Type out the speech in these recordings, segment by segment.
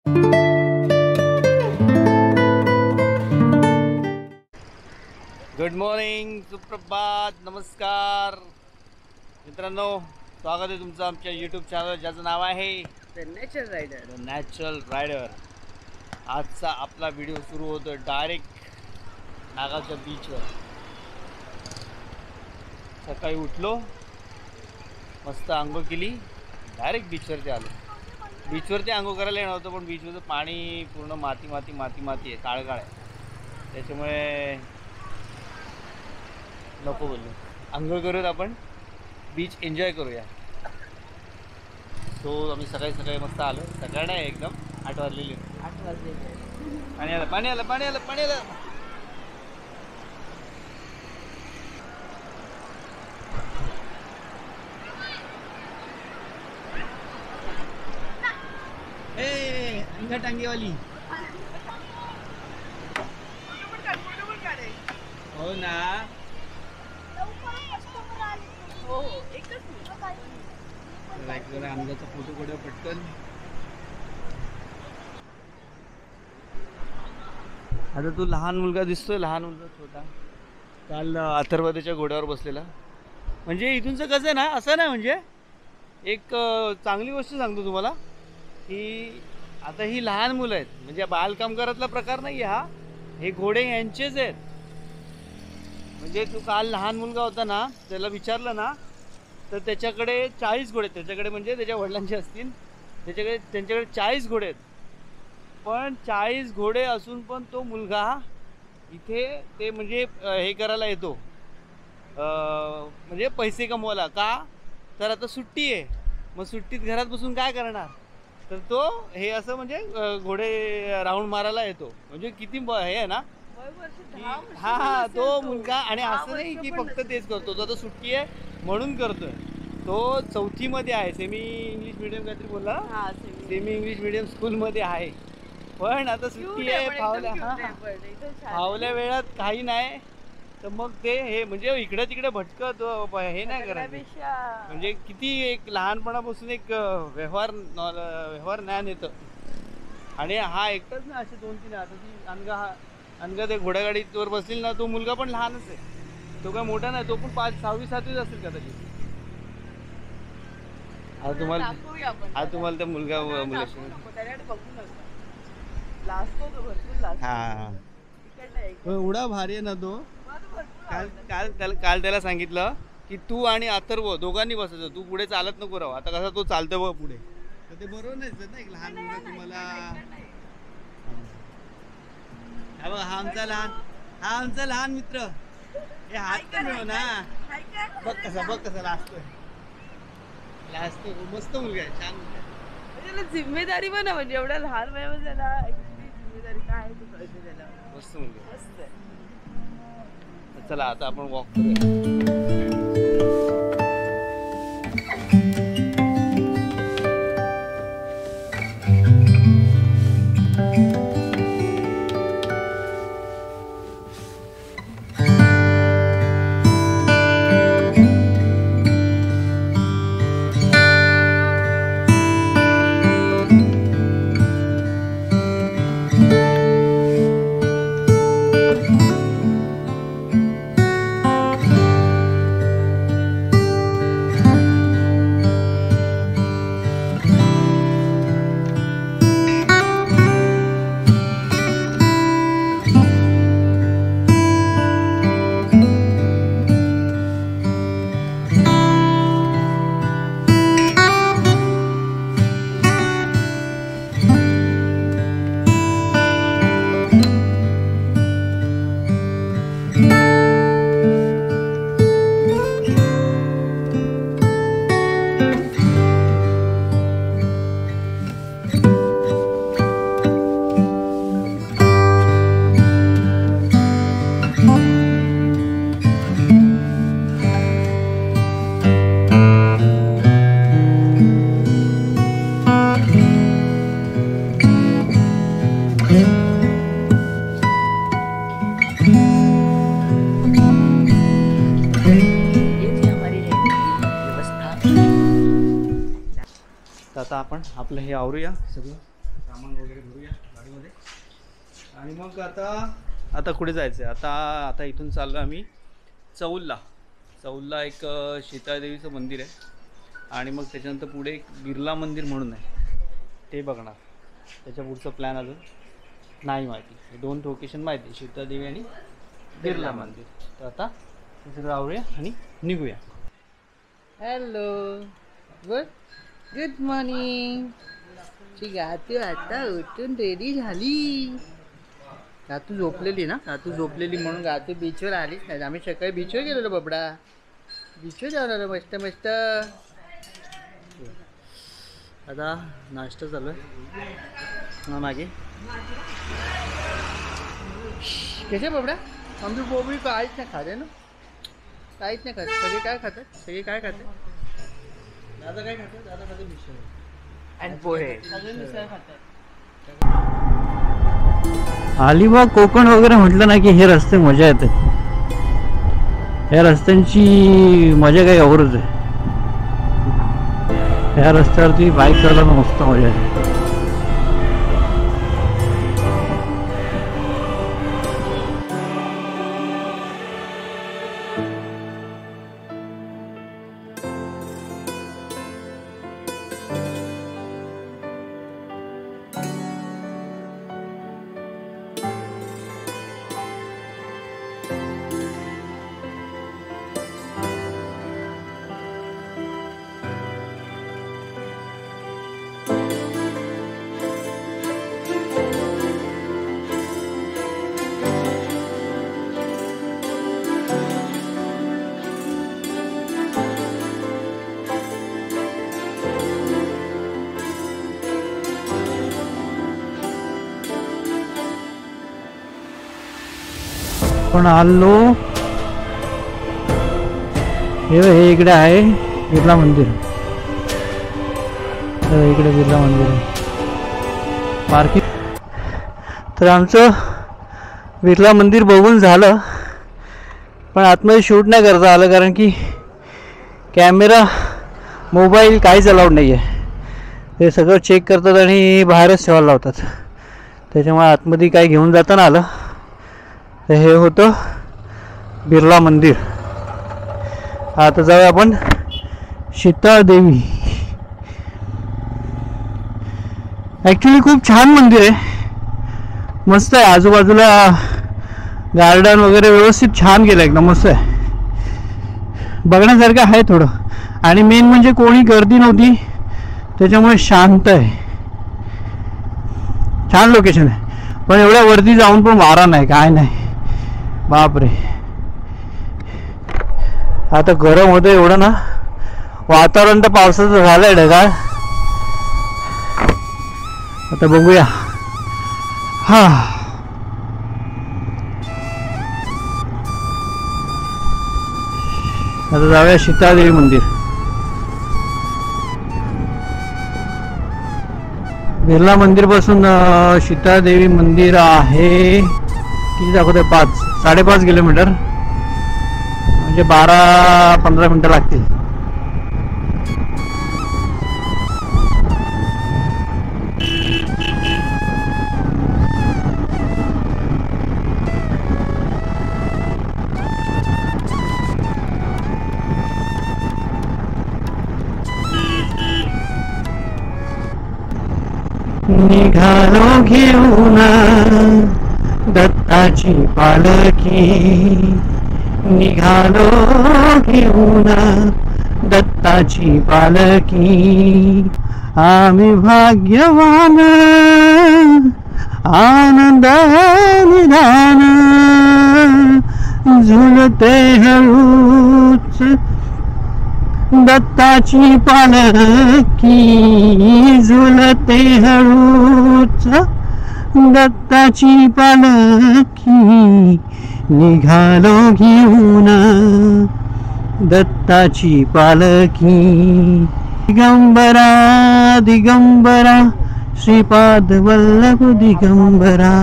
Good morning, सुप्रभात, नमस्कार मित्रांनो, स्वागत आहे तुमचं आमच्या यूट्यूब चॅनल ज्याचं नाव आहे द नॅचरल रायडर. आजचा आपला व्हिडिओ सुरू होतो डायरेक्ट नागाच्या बीचवर. सकाळी उठलो, मस्त आंघोळ केली, डायरेक्ट बीचवरती आलो. बीचवरती आंघोळ करायला येणार होतं, पण बीचवरचं पाणी पूर्ण माती माती माती माती आहे, काळकाळ आहे, त्याच्यामुळे नको बोललो. आंघोळ करूयात, आपण बीच एन्जॉय करूया. सो आम्ही सकाळी सकाळी मस्त आलो. सकाळ नाही, एकदम 8 वाजलेली. 8 वाजले. पाणी आलं, पाणी आलं, पाणी आलं, पाणी आलं. ए अंगा टांगेवाली. हो ना. हो हो, एकच अंगाचा फोटो काढूया पटकन. आता तू लहान मुलगा दिसतोय, लहान मुलगा छोटा, काल अथर्वच्या घोड्यावर बसलेला. म्हणजे इथूनचं कसं आहे ना, असं नाही, म्हणजे एक चांगली गोष्ट सांगतो तुम्हाला की आता ही लहान मुलं आहेत, म्हणजे बालकामगारातला प्रकार नाही हा, हे घोडे यांचेच आहेत. म्हणजे तू काल लहान मुलगा होता ना, त्याला विचारलं ना, तर त्याच्याकडे 40 घोडे आहेत. त्याच्याकडे म्हणजे त्याच्या वडिलांचे असतील, त्यांच्याकडे 40 घोडे आहेत. पण 40 घोडे असून पण तो मुलगा इथे ते म्हणजे हे करायला येतो, म्हणजे पैसे कमवायला. का तर आता सुट्टी आहे, मग सुट्टीत घरात बसून काय करणार, तर तो हे असं म्हणजे घोडे राऊंड मारायला येतो. म्हणजे किती हे आहे ना. हा हा, तो मुलगा. आणि असं नाही की फक्त तेच करतो, तो आता सुट्टी आहे म्हणून करतोय. तो 4थी मध्ये आहे, सेमी इंग्लिश मीडियम काहीतरी बोलला, सेमी इंग्लिश मीडियम स्कूलमध्ये आहे. पण आता सुट्टी आहे, फावल्या वेळात काही नाही, तर मग ते हे म्हणजे इकडे तिकडे भटकत हे नाही करायचं. म्हणजे किती एक लहानपणापासून एक व्यवहार ज्ञान येतं. आणि हा एकटाच ना, असे 2-3. आता ती अनगा ते घोड्यागाडीवर बसलेली ना, तो मुलगा पण लहानच आहे, तो काय मोठा नाही, तो पण 5, 6वी 7वीच असेल कदाचित. आता तुम्हाला त्या मुलगा मुलाशी हा एवढा भारी आहे ना तो. काल त्याला सांगितलं की तू आणि अथर्व दोघांनी बसायचं, तू पुढे चालत नको राहू. आता कसा तो चालतो बघ पुढे, तर ते बरोबर नाही ना, एक लहान मुलगा तुम्हाला. हा आमचा लहान मित्र. हे हात तर मिळव ना, बघ कसा लाजतोय. मस्त मुलगा आहे, छान मुलगा आहे. जिम्मेदारी पण, म्हणजे एवढ्या लहान वयामध्ये त्याला जिम्मेदारी काय आहे ते कळते त्याला. मस्त मुलगा, मस्त आहे. चला आता आपण वॉक करूया. आता आपण आपलं हे आवरूया सगळं सामान सामान वगैरे भरूया गाडीमध्ये आणि मग आता कुठे जायचं आहे. आता इथून चाललो आम्ही चौलला एक शीतळादेवीचं मंदिर आहे आणि मग त्याच्यानंतर पुढे एक बिर्ला मंदिर म्हणून आहे ते बघणार. त्याच्या पुढचं प्लॅन अजून नाही माहिती. 2 लोकेशन माहिती, शीतळादेवी आणि बिर्ला मंदिर. तर आता तिथे जाऊया आणि निघूया. Hello, good morning. गातू आता उठून रेडी झाली. गातू झोपलेली ना, गातू झोपलेली म्हणून गातू बीचवर आलीच नाही. आम्ही सकाळी बीचवर गेलेलो बाबडा, बीचवर जाऊन आलो मस्त मस्त. आता नाश्ता चालू आहे मागे. कसे बाबडा आमची बोबडी काहीच नाही खाते ना, काहीच नाही खात. सगळे काय खातात, सगळे काय खाते. दादा काय खातात, दादा खाते मिसळ आणि पोहे, सगळे मिसळ खातात. अलिबाग कोकण वगैरे म्हटलं ना की हे रस्ते मजा येते. या रस्त्यांची मजा काही औरच आहे. या रस्त्यावरती बाईक चालवणं मस्त मजा येते. पण आलो हे इकडे आहे बिर्ला मंदिर. इकडे बिर्ला मंदिर आहे पार्किंग. तर आमचं बिर्ला मंदिर बघून झालं, पण आतमध्ये शूट नाही करता आलं कारण की कॅमेरा मोबाईल काहीच अलाउड नाही आहे. ते सगळं चेक करतात आणि बाहेरच ठेवायला लावतात. त्याच्यामुळे आतमध्ये काही घेऊन जाताना आलं. तर हे होतं बिर्ला मंदिर. आता जाऊया आपण शीतळादेवी. ॲक्च्युली खूप छान मंदिर आहे, मस्त आहे. आजूबाजूला गार्डन वगैरे व्यवस्थित छान केलं, एकदम मस्त आहे, बघण्यासारखं आहे थोडं. आणि मेन म्हणजे कोणी गर्दी नव्हती, त्याच्यामुळे शांत आहे. छान लोकेशन आहे. पण एवढ्या वरती जाऊन पण वारा नाही, काय नाही, बापरे. आता गरम होतं एवढं ना. वातावरण तर पावसाचं झालंय ढगाळ. आता बघूया. हा, आता जाऊया शीतळादेवी मंदिर. बिर्ला मंदिर पासून शीतळादेवी मंदिर आहे किती दाखवते, 5-5.5 किलोमीटर, म्हणजे 12-15 मिनिटं लागतील. निघालो घेऊन दत्ताची पालखी, निघालो घेऊन दत्ताची पालखी. आम्ही भाग्यवान आनंद निधान, झुलते हळूच दत्ताची पालखी, झुलते हळूच दत्ताची पालखी. निघालो घेऊन दत्ताची पालखी. दिगंबरा दिगंबरा श्रीपाद वल्लभ दिगंबरा,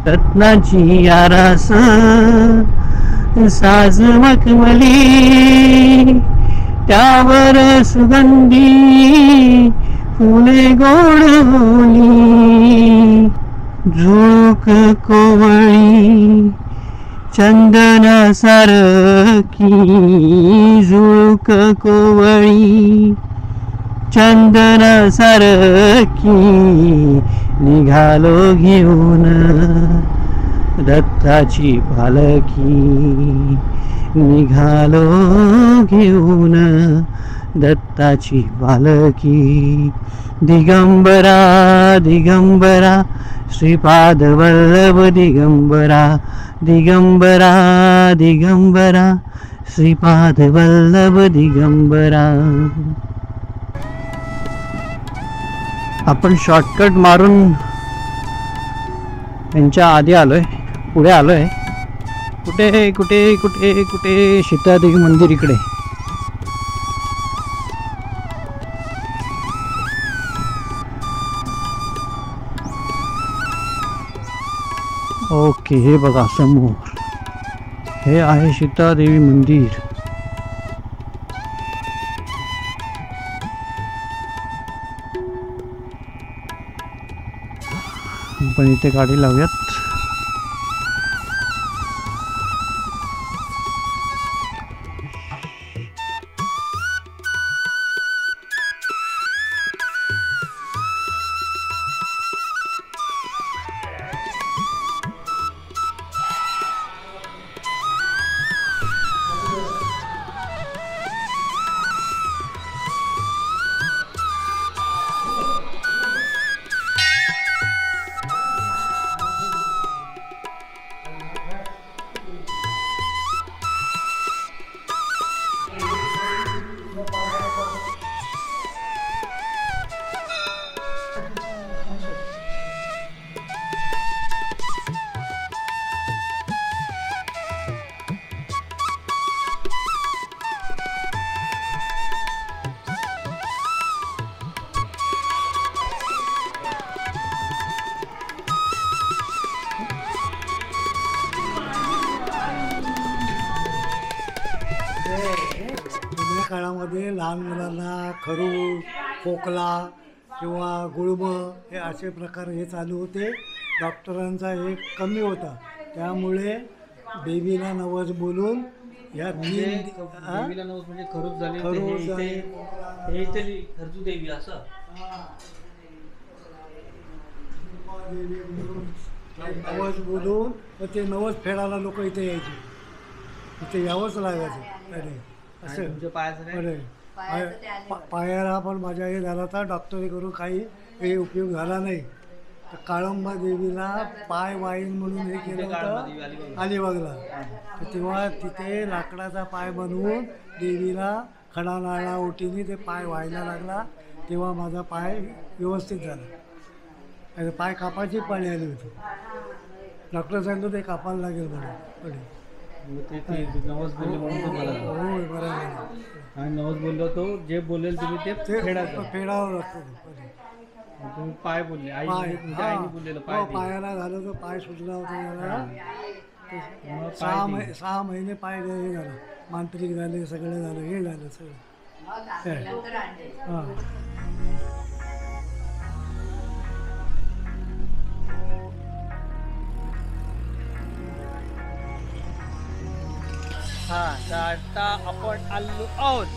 रत्नाची आरास साज मखमली, त्यावर सुगंधी फुले गोड बोली झुळूक कोवळी चंदन सारखी झुळूक कोवळी चंदन सारखी निघालो घेऊन दत्ताची पालखी निघालो घेऊन दत्ताची पालखी दिगंबरा दिगंबरा श्रीपाद वल्लभ दिगंबरा दिगंबरा दिगंबरा श्रीपाद वल्लभ दिगंबरा. आपण शॉर्टकट मारून यांच्या आधी आलोय, पुढे आलोय. कुठे कुठे कुठे कुठे सीतादेवी मंदिर इकडे. ओके, हे बघा समोर हे आहे सीतादेवी मंदिर. आपण इथे गाडी लावूयात. जुन्या काळामध्ये लहान मुलांना खरूज, खोकला किंवा गुळमं हे असे प्रकार हे चालू होते. डॉक्टरांचा एक कमी होता, त्यामुळे देवीला नवस बोलून या तीन देवीला नवस म्हणजे खरूज झाली, खरूज झाली. हे इथे खरजू देवी असं नवस बोलून तर ते नवस फेडायला लोक इथे यायचे. इथे यावंच लागायचं. अरे असं तुमच्या पायाचं काय? अरे पायाला पण माझ्या हे झाला होता, डॉक्टरी करून काही हे उपयोग झाला नाही. तर काळंबा देवीला पाय वाईन म्हणून हे केलं होतं अलिबागला. तर तेव्हा तिथे लाकडाचा पाय बनवून देवीला खडा नाळा ओटीने ते पाय व्हायला लागला. तेव्हा माझा पाय व्यवस्थित झाला. आणि पाय कापायची पाणी आली होती. डॉक्टर सांगतो ते कापायला लागेल म्हणून. नवस बोलले म्हणून तो बरा झाला. होय, बरं झालं. आणि नवस बोललो तो जे बोलेल तुम्ही ते ते फेडायचं. फेडावं लागतं. तुम्ही पाय बोलले आई पाय म्हणजे आईने बोललेलं पाय हो, दे. पायाला झालं तर पाय सुजला होता मला. मग सहा पाय दे. 6 महिने पाय हे झालं, मांत्रिक झाले, सगळं झालं, हे झालं सगळं. काय? हां. हा, तर आता आपण आलो आहोत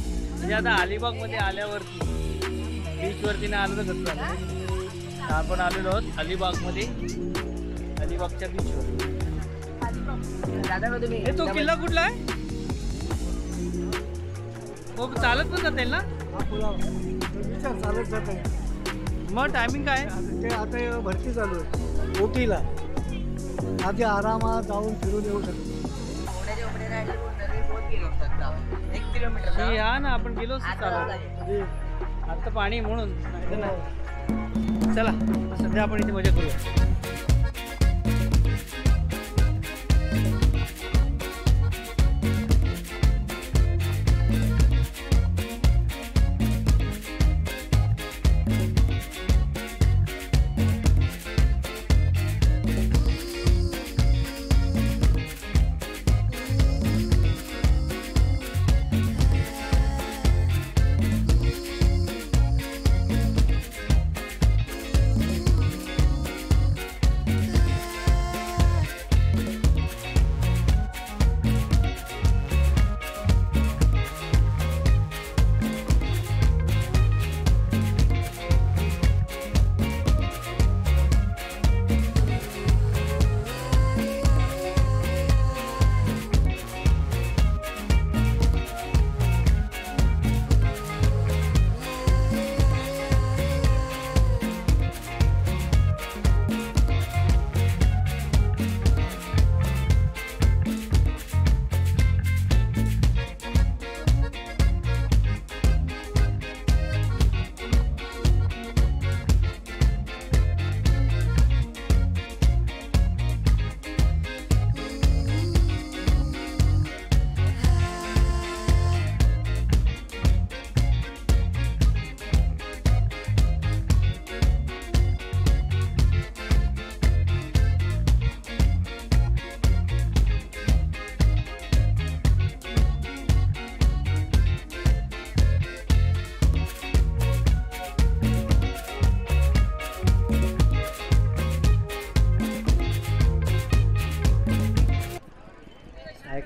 म्हणजे आता अलिबाग मध्ये आल्यावरती बीच वरती नाही आलो तर कसं झालं. आपण आलेलो आहोत अलिबाग मध्ये, अलिबागच्या बीच वर. हे तो किल्ला कुठला आहे? हो, चालत पण जाता येईल ना? हा पुलाव विचार चालत जात आहे. मग टायमिंग काय आहे? ते आता भरती चालू आहे ओटीला. आधी आरामात जाऊन फिरून येऊ शकतो. हा ना, आपण गेलो चालत. आता पाणी म्हणून नाहीतर नाही. चला सध्या आपण इथे मजा करूया.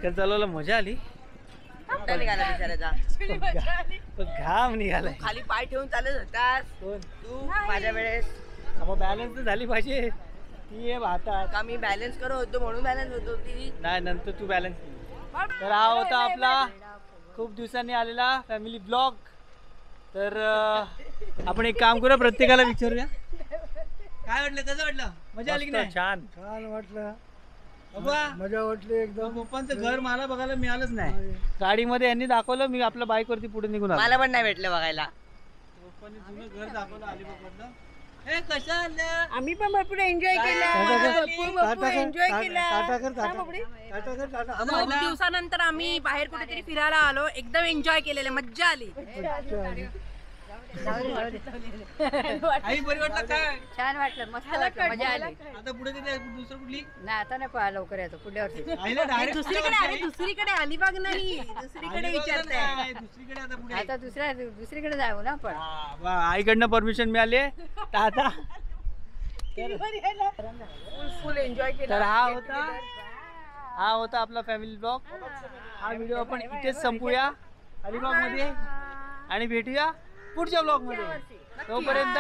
सायकल चालवायला मजा आली. निघाला बिचाराचा. पण घाम निघालाय. खाली पाय ठेवून चालत होतास तू माझ्या वेळेस. बॅलन्स तर झाली पाहिजे. ती आहे भातात का मी बॅलन्स करत होतो म्हणून बॅलन्स होत होती. नाही, नंतर तू बॅलन्स केली. तर हा होता आपला खूप दिवसांनी आलेला फॅमिली ब्लॉग. तर आपण एक काम करूया, प्रत्येकाला विचारूया काय वाटलं, कसं वाटलं, मजा आली की नाही? छान वाटलं. बाबा मजा वाटली एकदम. पप्पांचं घर मला बघायला मिळालंच नाही. गाडीमध्ये यांनी दाखवलं, मी आपल्या बाईक वरती पुढे निघून आलो. मला पण नाही भेटलं बघायला. पप्पांनी जुनं घर दाखवलं अलिबाग मधलं. हे कसं आलं? आम्ही पण भरपूर एन्जॉय भरपूर एन्जॉय खूप दिवसानंतर आम्ही बाहेर कुठेतरी फिरायला आलो. एकदम एन्जॉय केलेलं, मज्जा आली. आई बरी वाटलं काय? छान वाटलं, मस्त वाटलं, मजा आली. आता पुढे कधी दुसरं कुठली? नाही आता नाही पहा, लवकर यायचं पुढल्या वर्षी. आईला डायरेक्ट दुसरीकडे अलिबाग नाही, दुसरीकडे विचारताय. दुसरीकडे आता पुढे. आता दुसरीकडे जाऊ ना आपण. आईकडनं परमिशन मिळाली. तर आता फुल एन्जॉय केलं. तर हा होता आपला फॅमिली ब्लॉग. हा व्हिडिओ आपण इथेच संपूया अलिबाग मध्ये आणि भेटूया पुढच्या ब्लॉग मध्ये. तोपर्यंत